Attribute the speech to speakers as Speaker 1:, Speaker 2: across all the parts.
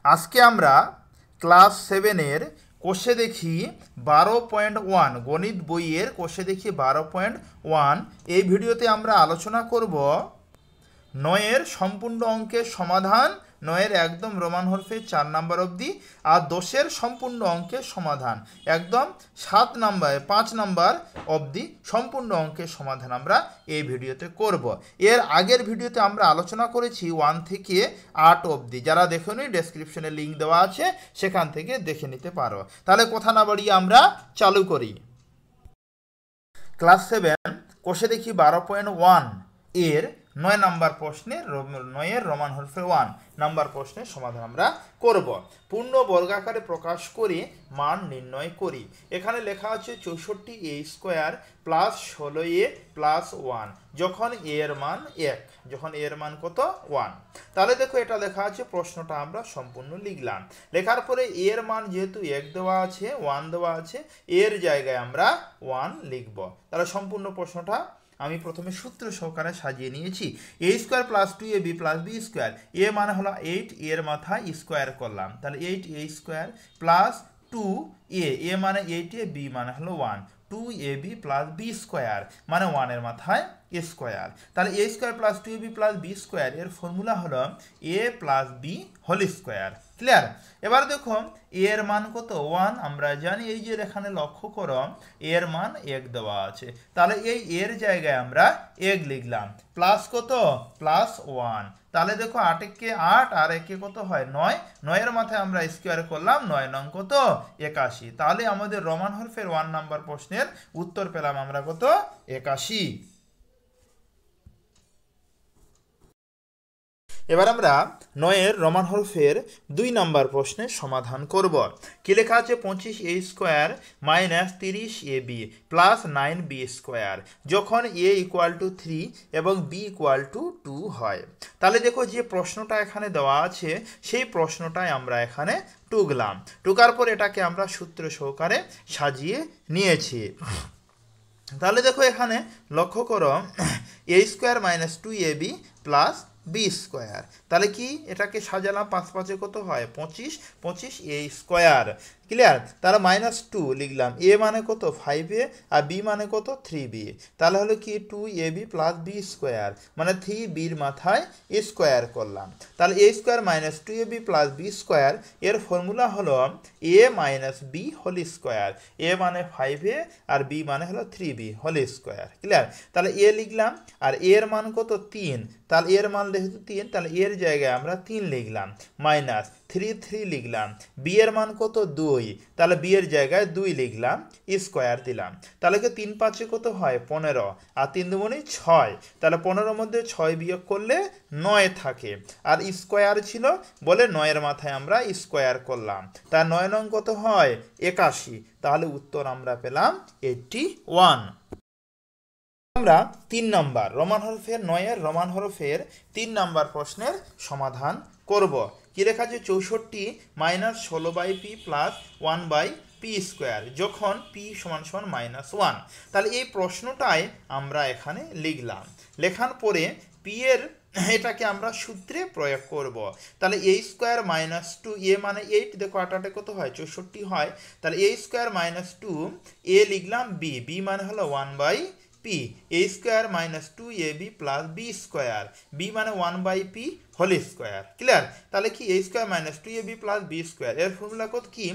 Speaker 1: আজকে আমরা ক্লাস 7-এর কোষে দেখি 12.1 গণিত বইয়ের কোষে দেখি 12.1 এই ভিডিওতে আমরা আলোচনা করব 9-এর সম্পূর্ণ অঙ্কের সমাধান, 9-এর একদম রোমান হরফে 4 নাম্বার অবধি, আর 10-এর সম্পূর্ণ অঙ্কের সমাধান একদম 5 নাম্বার অবধি সম্পূর্ণ অঙ্কের সমাধান আমরা এই ভিডিওতে করব। এর আগের ভিডিওতে আমরা আলোচনা করেছি 1 থেকে 8 অবধি, যারা দেখোনি ডেসক্রিপশনে লিঙ্ক দেওয়া আছে, সেখান থেকে দেখে নিতে পারো। তাহলে কথা না বাড়িয়ে আমরা চালু করি। ক্লাস 7 কোষে দেখি 12.1 এর 9 নাম্বার প্রশ্নের 9-এর রোমান হরফে 1 নাম্বার প্রশ্নের সমাধান আমরা করব। পূর্ণ বর্গাকারে প্রকাশ করে মান নির্ণয় করি। এখানে লেখা আছে 64a² প্লাস 16a প্লাস 1 যখন a এর মান 1, যখন a এর মান কত 1। তাহলে দেখো এটা লেখা আছে, প্রশ্নটা আমরা সম্পূর্ণ লিখলাম। লেখার পরে a এর মান যেহেতু 1 দেওয়া আছে, 1 দেওয়া আছে, এর জায়গায় আমরা 1 লিখব। তাহলে সম্পূর্ণ প্রশ্নটা আমি প্রথমে সূত্র সহকারে সাজিয়ে নিয়েছি। a² plus 2ab plus b², a মানে হলো 8, এর মাথায় স্কোয়ার করলাম, তাহলে 8a² প্লাস 2a, a মানে 8a, b মানে হলো 1, 2ab প্লাস b² মানে 1 এর মাথায় স্কোয়ার। তাহলে a² plus 2ab plus b² এর ফর্মুলা হলো a plus b whole square. Clear? এবার দেখো a এর মান কত 1, আমরা জানি, এই যে এখানে লক্ষ্য করো a এর মান 1 দেওয়া আছে, তাহলে এই এর জায়গায় আমরা 1 লিখলাম, প্লাস কত প্লাস 1। তাহলে দেখো 8 8 আর 1 কত হয় 9, 9 এর মাথায় আমরা স্কোয়ার করলাম, 9 নং কত 81। তাহলে আমাদের রোমান হরফের 1 নাম্বার প্রশ্নের উত্তর পেলাম আমরা কত 81। এবার আমরা 9-এর রোমান হরফের 2 নাম্বার প্রশ্নের সমাধান করব। কি লেখা আছে, 25a² minus 30ab plus 9b² যখন a = 3 এবং b = 2 হয়। তাহলে দেখো যে প্রশ্নটা এখানে দেওয়া আছে, সেই প্রশ্নটাই আমরা এখানে টুকলাম, টুকার পর এটাকে আমরা সূত্র সহকারে সাজিয়ে নিয়েছি। তাহলে দেখো এখানে লক্ষ্য করো a² minus 2ab plus b², তাহলে কি এটাকে সাজালাম, 5 5 কত হয় 25, 25a²। ক্লিয়ার? তাহলে -2 লিখলাম, a মানে কত 5a আর b মানে কত 3b, তাহলে হলো কি 2ab প্লাস b² মানে 3b এর মাথায় স্কোয়ার করলাম। তাহলে a² minus 2ab plus b² এর ফর্মুলা হলো a minus b whole square, a মানে 5a আর b মানে হলো 3b হোল স্কোয়ার। ক্লিয়ার? তাহলে a লিখলাম, আর a এর মান কত 3, তাহলে এর মান যেহেতু 3, তাহলে এর জায়গায় আমরা 3 লিখলাম, মাইনাস 3 লিখলাম, b এর মান কত 2, তাহলে b এর জায়গায় 2 লিখলাম, স্কোয়ার দিলাম। তাহলে কি 3 5 কত হয় 15 আর 3 2 6, তাহলে 15 মধ্যে 6 বিয়োগ করলে 9 থাকে, আর স্কোয়ার ছিল বলে 9 এর মাথায় আমরা স্কোয়ার করলাম, তার 9 নং কত হয় 81। তাহলে উত্তর আমরা পেলাম 81। আমরা 3 নাম্বার রোমান হরফের 9-এর রোমান হরফের 3 নাম্বার প্রশ্নের সমাধান করব। কি লেখা আছে, 64 মাইনাস 16/p প্লাস 1/p² যখন p = -1। তাহলে এই প্রশ্নটাই আমরা এখানে লিখলাম, লেখার পরে p এর এটাকে আমরা সূত্রে প্রয়োগ করব। তাহলে a² মাইনাস 2a মানে 8, দেখো 8 8 কত হয় 64 হয়, তাহলে a² মাইনাস 2 a লিখলাম, b মানে হলো 1/p, a² minus 2ab plus b² b মানে 1/p হোল স্কোয়ার। ক্লিয়ার? তাহলে কি a² minus 2ab plus b² এর ফর্মুলা কত কি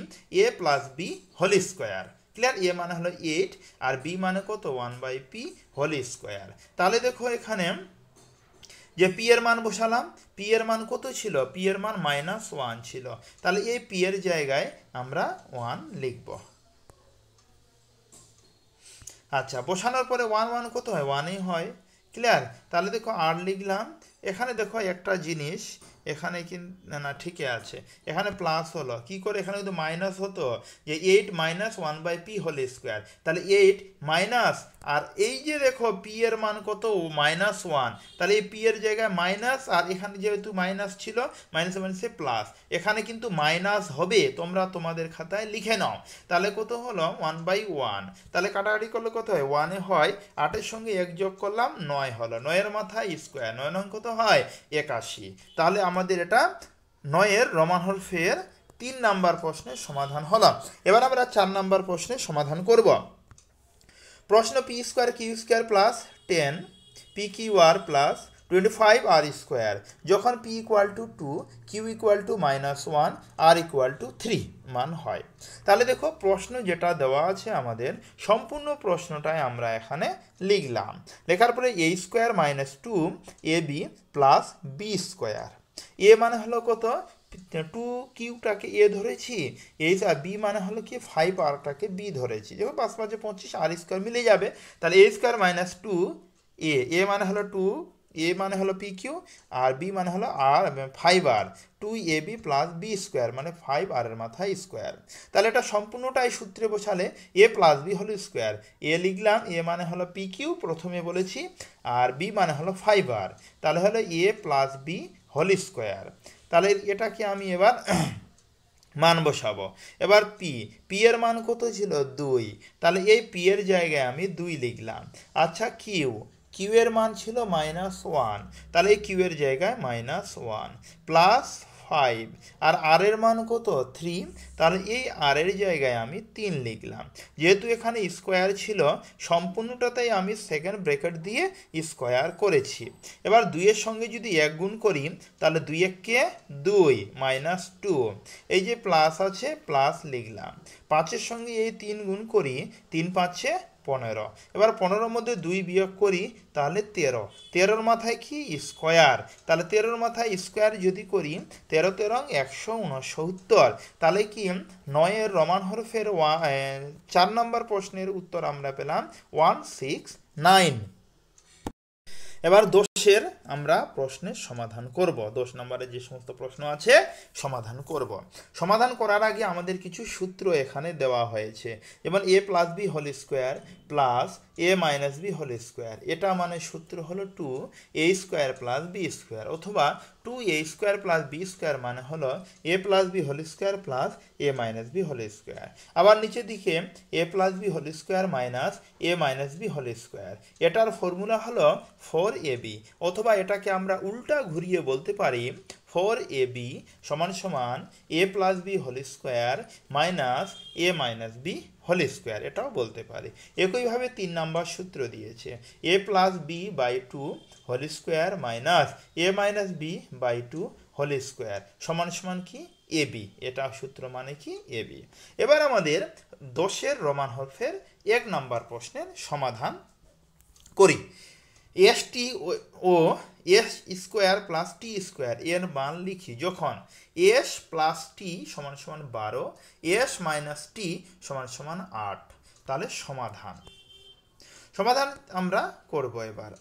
Speaker 1: a plus b whole square. Clear? a মানে হলো 8 আর b মানে কত 1/p হোল স্কোয়ার। তাহলে দেখো এখানে যে p এর মান বসালাম, p এর মান কত ছিল, p এর মান -1 ছিল, তাহলে এই p এর জায়গায় আমরা 1 লিখব। আচ্ছা, বসানোর পরে 1 কত হয় 1ই হয়। ক্লিয়ার? তাহলে দেখো আর লিখলাম। এখানে দেখো একটা জিনিস, এখানে কিন্তু না ঠিকই আছে, এখানে প্লাস হলো কি করে, এখানে কিন্তু মাইনাস হতো যে 8 মাইনাস 1/p হোল স্কোয়ার, তাহলে 8 মাইনাস, আর এই যে দেখো p এর মান কত -1, তাহলে এই p এর জায়গায় মাইনাস, আর এখানে যেহেতু মাইনাস ছিল মাইনাসে মাইনাসে প্লাস, এখানে কিন্তু মাইনাস হবে, তোমরা তোমাদের খাতায় লিখে নাও। তাহলে কত হলো 1/1, তাহলে কাটাকাটি করলে কত হয় 1 হয়, 8 এর সঙ্গে 1 যোগ করলাম 9 হলো, 9 এর মাথায় স্কোয়ার, 9 নং কত হয় 81। তাহলে আমাদের এটা নয়ের রোমান হরফের 3 নাম্বার প্রশ্নের সমাধান হলো। এবার আমরা 4 নাম্বার প্রশ্নের সমাধান করব। প্রশ্ন P square Q square plus 10 P Q R plus 25 R square যখন P equal to 2 Q equal to -1 R equal to 3 মান হয়। তাহলে দেখো প্রশ্ন যেটা দেওয়া আছে আমাদের সম্পূর্ণ প্রশ্নটাই আমরা এখানে লিখলাম। লেখার পরে এ square minus 2 A B plus B square. এ মানে হলো কত, 2 কিউটাকে এ ধরেছি, এইচ আর বি মানে হলো কি 5 আরটাকে বি ধরেছি, যখন 5 5 25 আর স্কোয়ার মিলে যাবে। তাহলে এ স্কোয়ার মাইনাস 2 এ মানে হলো 2, এ মানে হলো পি কিউ আর বি মানে হলো আর 5 আর 2 A B plus B square মানে 5 আর এর মাথায় স্কোয়ার। তাহলে এটা সম্পূর্ণটাই সূত্রে বসালে এ প্লাস বি হলো স্কোয়ার। এ লিখলাম, এ মানে হলো পি কিউ প্রথমে বলেছি, আর বি মানে হলো 5 আর, তাহলে হলো A plus B whole square. তাহলে এটাকে আমি এবার মান বসাবো। এবার পি এর মান কত ছিল 2, তাহলে এই পি এর জায়গায় আমি 2 লিখলাম। আচ্ছা কিউ এর মান ছিল -1, তাহলে এই কিউ এর জায়গায় -1 প্লাস 5 আর আর এর মান কত 3, তাহলে এই আর এর জায়গায় আমি 3 লিখলাম। যেহেতু এখানে স্কোয়ার ছিল সম্পূর্ণটাতেই আমি সেকেন্ড ব্র্যাকেট দিয়ে স্কোয়ার করেছি। এবার 2 এর সঙ্গে যদি 1 গুণ করি তাহলে 2 1 2 -2, এই যে প্লাস আছে প্লাস লিখলাম। 5 এর সঙ্গে এই 3 গুণ করি, 3 5 15। এবার 15-র মধ্যে 2 বিয়োগ করি তাহলে 13, 13-র মাথায় কি স্কোয়ার, তাহলে 13-র মাথায় স্কোয়ার যদি করি 13 13 169, তাহলে কি 9-এর রোমান হরফের 4 নম্বর প্রশ্নের উত্তর আমরা পেলাম 169। এবার দোষের আমরা প্রশ্নের সমাধান করব। 10 নম্বরে যে সমস্ত প্রশ্ন আছে সমাধান করব। সমাধান করার আগে আমাদের কিছু সূত্র এখানে দেওয়া হয়েছে, যেমন A plus B whole square plus A minus B whole square, এটা মানে সূত্র হলো 2 A square plus B square, অথবা 2 A square plus B square মানে হলো A plus B whole square plus A minus B whole square. আবার নিচের দিকে A plus B whole square minus A minus B whole square, এটার formula হলো 4ab, অথবা এটাকে আমরা উল্টা ঘুরিয়ে বলতে পারি 4ab সমান সমান A plus B whole square minus A minus B whole square, এটাও বলতে পারি। একইভাবে 3 নম্বর সূত্র দিয়েছে A plus B by 2 whole square minus A minus B by 2 whole square সমান সমান কি এবি, এটা সূত্র মানে কি এবি। এবার আমাদের 10-এর রোমান হরফের 1 নম্বর প্রশ্নের সমাধান করি। এস টি ও এস স্কোয়ার প্লাস টি স্কোয়ার এর মান লিখি যখন এস প্লাস টি সমান সমান 12, এস মাইনাস টি সমান সমান 8, তাহলে সমাধান আমরা করব। এবার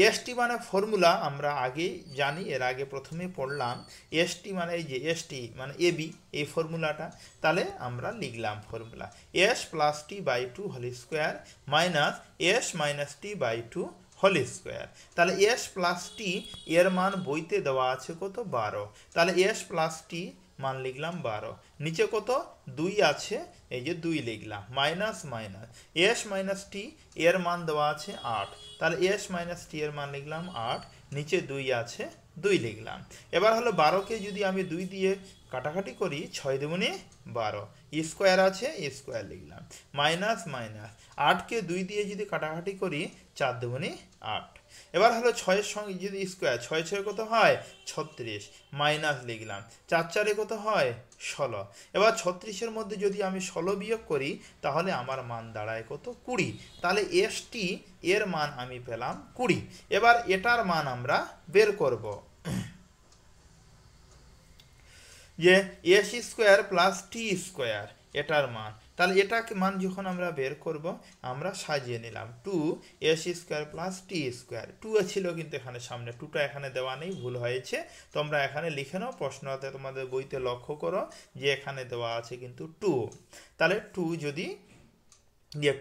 Speaker 1: এসটি মানে ফর্মুলা আমরা আগে জানি, এর আগে প্রথমে পড়লাম। এসটি মানে এই যে এসটি মানে এবি, এই ফর্মুলাটা, তাহলে আমরা লিখলাম formula s plus t by 2 whole square minus s minus t by 2 whole square. তাহলে এস প্লাস টি এর মান বইতে দেওয়া আছে কত 12, তাহলে এস প্লাস টি মান লিখলাম 12, নিচে কত 2 আছে, এই যে 2 লিখলাম, মাইনাস মাইনাস এস মাইনাস টি এর মান দেওয়া আছে 8, তাহলে এস মাইনাস টি এর মান লিখলাম 8, নিচে 2 আছে 2 লিখলাম। এবার হলো 12কে যদি আমি 2 দিয়ে কাটাকাটি করি 6 দুগুণে 12, স্কোয়ার আছে স্কোয়ার লিখলাম, মাইনাস মাইনাস 8কে 2 দিয়ে যদি কাটাকাটি করি 4 দুগুণে 8। এবার হলো 6-এর সঙ্গে যদি স্কোয়ার 6 6 কত হয় 36, মাইনাস লিখলাম, 4 4 কত হয় 16। এবার 36-এর মধ্যে যদি আমি 16 বিয়োগ করি তাহলে আমার মান দাঁড়ায় কত 20, তাহলে এসটি এর মান আমি পেলাম 20। এবার এটার মান আমরা বের করব, যে এস স্কোয়ার প্লাস টি স্কোয়ার এটার মান, তাহলে এটাকে মান যখন আমরা বের করব আমরা সাজিয়ে নিলাম 2 এস স্কোয়ার প্লাস টি স্কোয়ার, 2 ছিল কিন্তু এখানে সামনে 2টা এখানে দেওয়া নেই, ভুল হয়েছে, তোমরা এখানে লিখে নাও, প্রশ্নতে তোমাদের বইতে লক্ষ্য করো যে এখানে দেওয়া আছে কিন্তু 2। তাহলে 2 যদি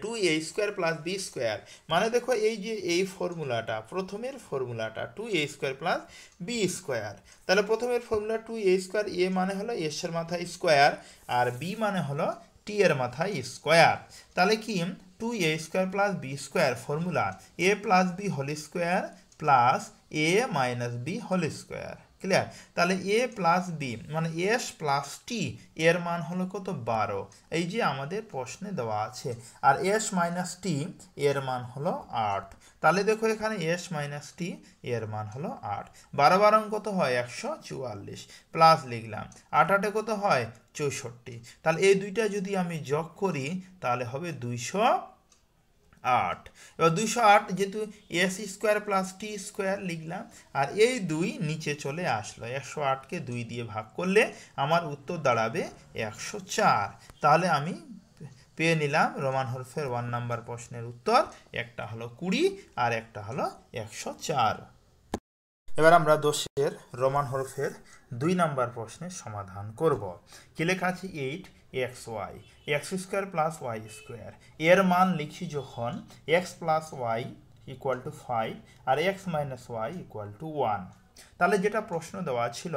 Speaker 1: 2 A square plus B square, মানে দেখো এই যে এই ফর্মুলাটা প্রথমের ফর্মুলাটা 2 A square plus B square, তাহলে প্রথমের ফর্মুলা 2 এ স্কোয়ার, এ মানে হলো এস এর মাথায় স্কোয়ার আর বি মানে হলো টি এর মাথায় স্কোয়ার, তাহলে কি 2 A square plus B square formula A plus B whole square plus A minus B whole square. Clear? তাহলে এ প্লাস বি মানে এস প্লাস টি এর মান হলো কত 12, এই যে আমাদের প্রশ্নে দেওয়া আছে। আর এস মাইনাস টি এর মান হলো 8। তাহলে দেখো এখানে এস মাইনাস টি এর মান হলো 8। 12 12 কত হয় 144, প্লাস লিখলাম 8 8 কত হয় 64। তাহলে এই দুইটা যদি আমি যোগ করি তাহলে হবে 208। এবার 208 যেহেতু এস স্কোয়ার প্লাস টি স্কোয়ার লিখলাম, আর এই দুই নিচে চলে আসলো, 108কে 2 দিয়ে ভাগ করলে আমার উত্তর দাঁড়াবে 104। তাহলে আমি পেয়ে নিলাম রোমান হরফের 1 নাম্বার প্রশ্নের উত্তর। একটা হলো 20 আর একটা হলো 104। এবার আমরা দোষের রোমান হরফের 2 নাম্বার প্রশ্নের সমাধান করব। কি লেখা আছে 8xy x square plus y square এর মান লিখি যখন x plus y equal to 5 আর x minus y equal to 1। তাহলে যেটা প্রশ্ন দেওয়া ছিল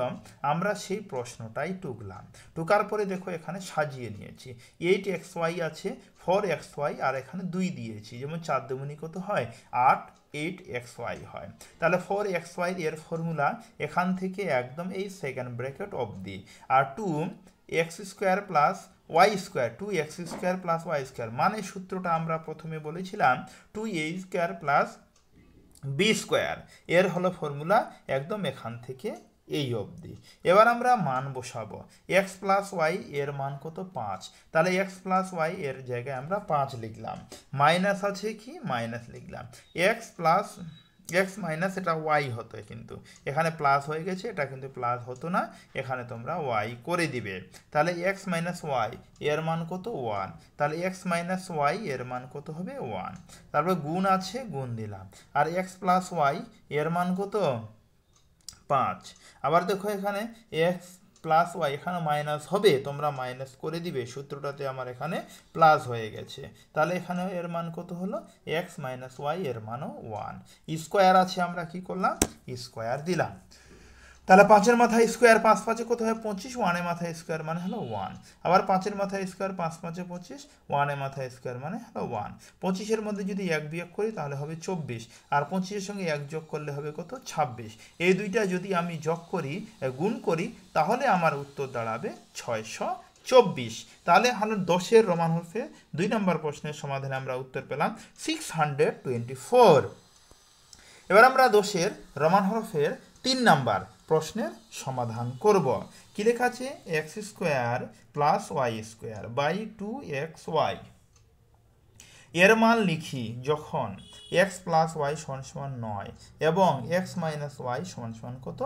Speaker 1: আমরা সেই প্রশ্নটাই টুকলাম। টুকার পরে দেখো এখানে সাজিয়ে নিয়েছি। 8xy আছে, 4xy আর এখানে 2 দিয়েছি, যেমন 4 দুগুণী কত হয় 8, 8xy হয়। তাহলে 4xy এর ফর্মুলা এখান থেকে একদম এই সেকেন্ড ব্র্যাকেট অবধি। আর 2x square plus y square 2x square plus y square মানে সূত্রটা আমরা প্রথমে বলেছিলাম 2a square plus B square, এর হলো ফর্মুলা একদম এখান থেকে এই অবধি। এবার আমরা মান বসাবো। এক্স প্লাস ওয়াই এর মান কত 5, তাহলে এক্স প্লাস ওয়াই এর জায়গায় আমরা 5 লিখলাম। মাইনাস আছে কি মাইনাস লিখলাম। এক্স প্লাস এক্স মাইনাস এটা ওয়াই হতো, কিন্তু এখানে প্লাস হয়ে গেছে, এটা কিন্তু প্লাস হতো না, এখানে তোমরা ওয়াই করে দিবে। তাহলে এক্স মাইনাস ওয়াই এর মান কত 1, তাহলে এক্স মাইনাস ওয়াই এর মান কত হবে 1। তারপর গুণ আছে গুণ দিলাম। আর এক্স প্লাস ওয়াই এর মান কত 5। আবার দেখো এখানে এক্স প্লাস ওয়াই এখানে মাইনাস হবে, তোমরা মাইনাস করে দিবে, সূত্রটাতে আমার এখানে প্লাস হয়ে গেছে। তাহলে এখানে এর মান কত হলো এক্স মাইনাস ওয়াই এর মানও 1। স্কোয়ার আছে, আমরা কি করলাম স্কোয়ার দিলাম। তাহলে 5-এর মাথায় স্কোয়ার 5 5-এ কত হয় 25, 1-এর মাথায় স্কোয়ার মানে হলো 1। আবার 5-এর মাথায় স্কোয়ার 5 5-এ 25, 1-এর মাথায় স্কোয়ার মানে হলো 1। 25-এর মধ্যে যদি 1 বিয়োগ করি তাহলে হবে 24, আর 25-এর সঙ্গে 1 যোগ করলে হবে কত 26। এই দুইটা যদি আমি যোগ করি গুণ করি তাহলে আমার উত্তর দাঁড়াবে 624। তাহলে হলো 10-এর রোমান হরফে 2 নম্বর প্রশ্নের সমাধানে আমরা উত্তর পেলাম 624। এবার আমরা 10-এর রোমান হরফের 3 নাম্বার প্রশ্নের সমাধান করব। কি লেখা আছে x square plus y square by 2xy এর মান লিখি যখন এক্স প্লাস ওয়াই সমান সমান 9 এবং এক্স মাইনাস ওয়াই সমান সমান কত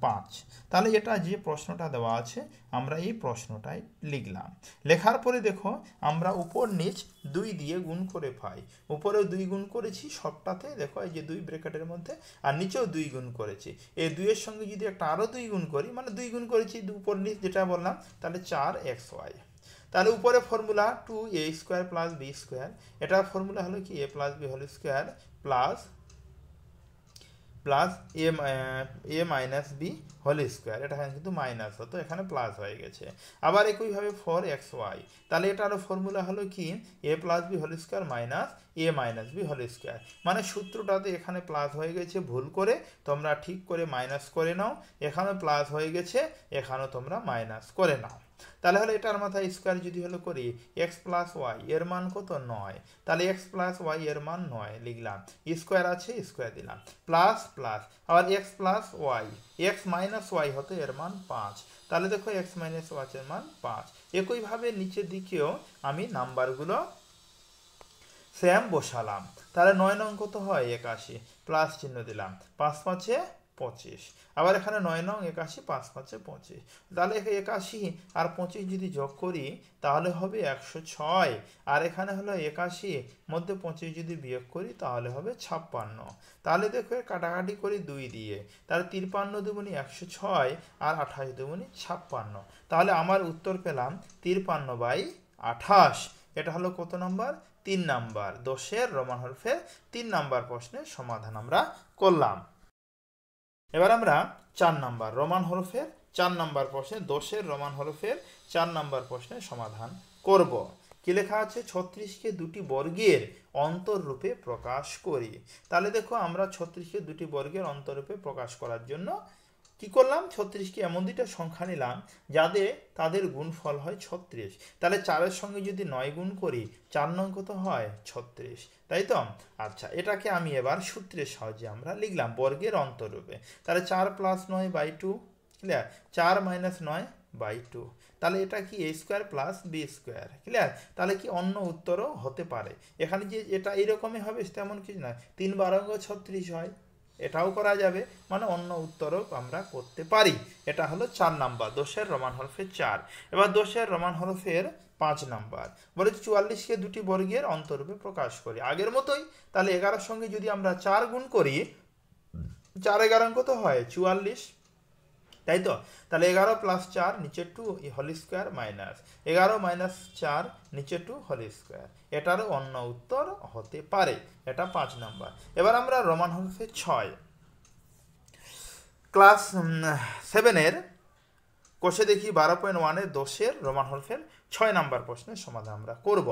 Speaker 1: 5। তাহলে এটা যে প্রশ্নটা দেওয়া আছে আমরা এই প্রশ্নটাই লিখলাম। লেখার পরে দেখো আমরা উপর নিচ 2 দিয়ে গুণ করে পাই। উপরে 2 গুণ করেছি সবটাতে, দেখো এই যে 2 ব্র্যাকেটের মধ্যে, আর নিচেও 2 গুণ করেছি। এই 2 এর সঙ্গে যদি একটা আরও 2 গুণ করি মানে 2 গুণ করেছি উপর নিচ যেটা বললাম, তাহলে 4xy। তাহলে উপরে formula 2a square plus B square, এটার ফর্মুলা হলো কি a plus B whole square plus A minus B whole square, এটা কিন্তু মাইনাস হতো, এখানে প্লাস হয়ে গেছে। আবার একইভাবে 4xy, তাহলে এটারও ফর্মুলা হলো কি A plus B whole square minus A minus B whole square, মানে সূত্রটাতে এখানে প্লাস হয়ে গেছে, ভুল করে তোমরা ঠিক করে মাইনাস করে নাও। এখানে প্লাস হয়ে গেছে, এখানেও তোমরা মাইনাস করে নাও। তাহলে হলো এটার মাথায় স্কোয়ার যদি হলো করি এক্স প্লাস ওয়াই এর মান কত 9, তাহলে এক্স প্লাস ওয়াই এর মান 9 লিখলাম। স্কোয়ার আছে স্কোয়ার দিলাম, প্লাস প্লাস আবার x plus y x minus y হতো এর মান 5। তাহলে দেখো এক্স মাইনাস ওয়াই এর মান 5। একইভাবে নিচের দিকেও আমি নাম্বারগুলো সেম বসালাম। তাহলে 9 নং কত হয় 81, প্লাস চিহ্ন দিলাম, 5 5-এ 25। আবার এখানে 9 নং 81, 5 5-এ 25। তাহলে 81 আর 25 যদি যোগ করি তাহলে হবে 106, আর এখানে হলো 81 মধ্যে 25 যদি বিয়োগ করি তাহলে হবে 56। তাহলে দেখো কাটাকাটি করি 2 দিয়ে, তাহলে 53 দুগুণী 106 আর 28 দুগুণী 56। তাহলে আমার উত্তর পেলাম 53/28। এটা হলো কত নাম্বার 3 নাম্বার। 10-এর রোমান হরফের 3 নাম্বার প্রশ্নের সমাধান আমরা করলাম। এবার আমরা 4 নাম্বার রোমান হরফের 4 নাম্বার প্রশ্নে 10-এর রোমান হরফের 4 নাম্বার প্রশ্নের সমাধান করব। কি লেখা আছে 36কে দুটি বর্গের অন্তররূপে প্রকাশ করি। তাহলে দেখো আমরা 36কে দুটি বর্গের অন্তররূপে প্রকাশ করার জন্য কি করলাম, 36কে এমন দুইটা সংখ্যা নিলাম তাদের গুণফল হয় 36। তাহলে 4-এর সঙ্গে যদি 9 গুণ করি 4 নং কত হয় 36, তাই তো। আচ্ছা, এটাকে আমি এবার সূত্রের সাহায্যে আমরা লিখলাম বর্গের অন্তররূপে। তাহলে 4 + 9/2, ক্লিয়ার। 4 - 9/2, তাহলে এটা কি a² + b², ক্লিয়ার। তাহলে কি অন্য উত্তরও হতে পারে। এখানে যে এটা এইরকমই হবে তেমন কিছু না, 3 × 12 = 36 হয়, এটাও করা যাবে, মানে অন্য উত্তরও আমরা করতে পারি। এটা হলো 4 নাম্বার, দোষের রোমান হরফে 4। এবার দোষের রোমান হরফের 5 নাম্বার বলেছে 44কে দুটি বর্গের অন্তররূপে প্রকাশ করি। আগের মতোই, তাহলে 11-এর সঙ্গে যদি আমরা 4 গুণ করি 4 × 11 কত হয় 44, তাই তো। তাহলে 11 + 4 নিচে 2 হোল² মাইনাস 11 - 4 নিচে 2 হোল², এটারও অন্য উত্তর হতে পারে। এটা 5 নাম্বার। এবার আমরা রোমান হরফে 6 ক্লাস 7-এর কোষে দেখি 12.1-এর দোষের রোমান হরফের 6 নাম্বার প্রশ্নের সমাধান আমরা করব।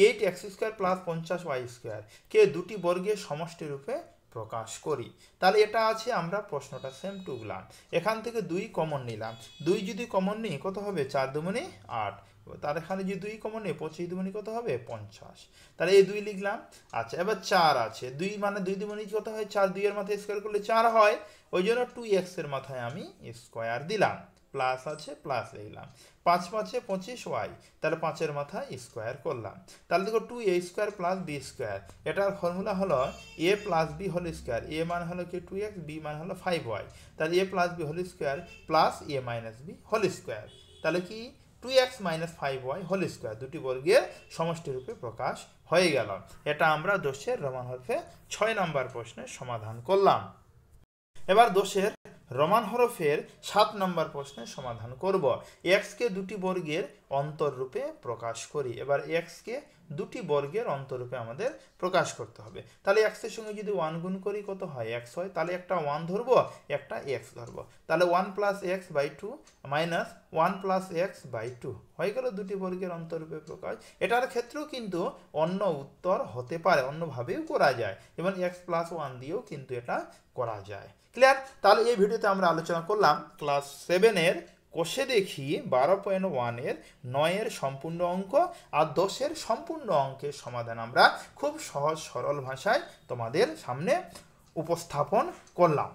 Speaker 1: 8x² + 50y² কে দুটি বর্গের সমষ্টি রূপে প্রকাশ করি। তাহলে এটা আছে, আমরা প্রশ্নটা সেম টুকলাম, এখান থেকে 2 কমন নিলাম। 2 যদি কমন নিই কত হবে 4 × 2 = 8, তার এখানে যদি 2 কমন নিই 25 × 2 কত হবে 50, তাহলে এই 2 লিখলাম। আচ্ছা, এবার 4 আছে, 2 মানে 2 × 2 কত হয় 4, 2 এর মাথায় স্কয়ার করলে 4 হয়, ওই জন্য 2x এর মাথায় আমি স্কয়ার দিলাম, প্লাস আছে প্লাস লিখলাম। 5 × 5 = 25y, তাহলে 5 এর মাথায় স্কয়ার করলাম। তাহলে দেখো 2a² + b², এটার ফর্মুলা হলো a + b হোল²। a মানে হলো কি 2x, b মানে হলো 5y, তাহলে a + b হোল² + a - b হোল², তাহলে কি 2x - 5y হোল², দুটি বর্গের সমষ্টি রূপে প্রকাশ হয়ে গেল। এটা আমরা দোষের রোমান হরফে 6 নাম্বার প্রশ্নের সমাধান করলাম। এবার দোষের রোমান হরফের 7 নম্বর প্রশ্নের সমাধান করব। x কে দুটি বর্গের অন্তররূপে প্রকাশ করি। এবার x কে দুটি বর্গের অন্তররূপে আমাদের প্রকাশ করতে হবে। তাহলে x এর সঙ্গে যদি 1 গুণ করি কত হয় x হয়, তাহলে একটা 1 ধরবো একটা x ধরবো, তাহলে 1 + x/2 - 1 + x/2 হয়ে গেল দুটি বর্গের অন্তররূপে প্রকাশ। এটার ক্ষেত্রেও কিন্তু অন্য উত্তর হতে পারে, অন্যভাবেও করা যায়, যেমন x + 1 দিয়েও কিন্তু এটা করা যায়, ক্লিয়ার। তাহলে এই ভিডিওতে আমরা আলোচনা করলাম ক্লাস 7-এর কোষে দেখি 12.1-এর 9-এর সম্পূর্ণ অঙ্ক আর 10-এর সম্পূর্ণ অঙ্কের সমাধান আমরা খুব সহজ সরল ভাষায় তোমাদের সামনে উপস্থাপন করলাম।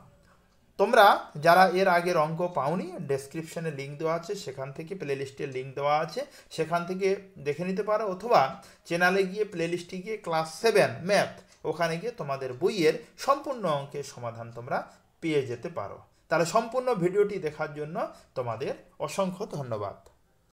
Speaker 1: তোমরা যারা এর আগের অঙ্ক পাওনি, ডেসক্রিপশনে লিঙ্ক দেওয়া আছে, সেখান থেকে প্লেলিস্টের লিঙ্ক দেওয়া আছে, সেখান থেকে দেখে নিতে পারো, অথবা চ্যানেলে গিয়ে প্লেলিস্টে গিয়ে ক্লাস 7 ম্যাথ, ওখানে গিয়ে তোমাদের বইয়ের সম্পূর্ণ অঙ্কের সমাধান তোমরা পেয়ে যেতে পারো। তাহলে সম্পূর্ণ ভিডিওটি দেখার জন্য তোমাদের অসংখ্য ধন্যবাদ।